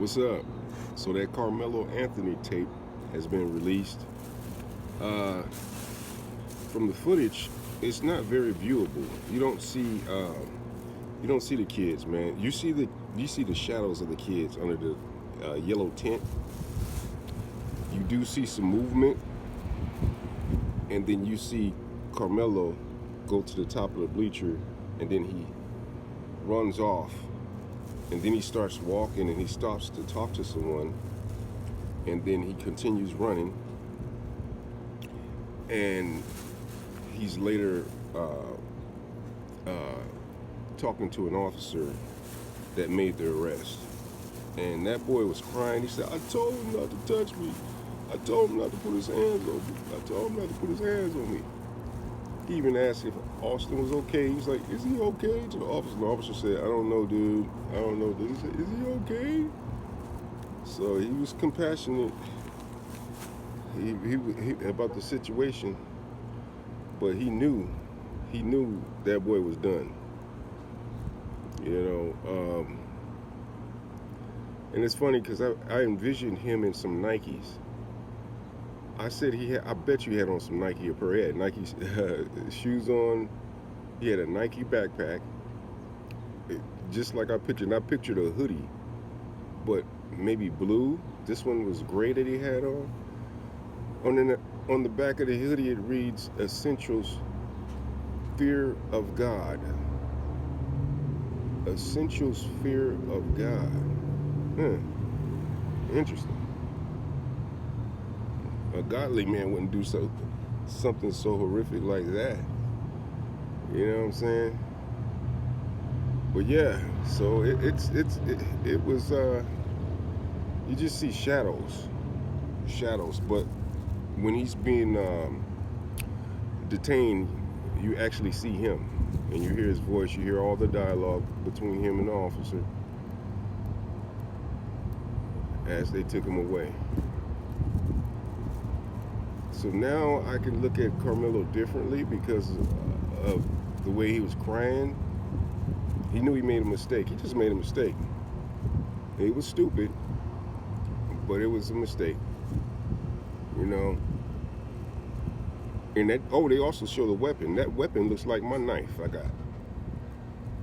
What's up? So that Carmelo Anthony tape has been released. Uh, from the footage, it's not very viewable. You don't see the kids, man. You see the shadows of the kids under the yellow tent. You do see some movement, and then you see Carmelo go to the top of the bleacher, and then he runs off, and then he starts walking, and he stops to talk to someone, and then he continues running, and he's later talking to an officer that made the arrest. And that boy was crying. He said, "I told him not to touch me. I told him not to put his hands on me. I told him not to put his hands on me." He even asked if Austin was okay. He was like, "Is he okay?" To the officer. And the officer said, "I don't know, dude. I don't know, dude." He said, "Is he okay?" So he was compassionate he about the situation, but he knew that boy was done. And it's funny because I envisioned him in some Nikes. I said I bet you he had on some Nike apparel. He had Nike shoes on. He had a Nike backpack, just like I pictured. And I pictured a hoodie, but maybe blue. This one was gray that he had on. On the back of the hoodie, it reads "Essentials, Fear of God." Essentials, fear of God. Interesting. A godly man wouldn't do something so horrific like that. You know what I'm saying? But yeah, so it was. You just see shadows. But when he's being detained, you actually see him, and you hear his voice. You hear all the dialogue between him and the officer as they took him away. So now I can look at Karmelo differently because of the way he was crying. He knew he made a mistake. He just made a mistake. He was stupid, but it was a mistake. And they also show the weapon. That weapon looks like my knife I got.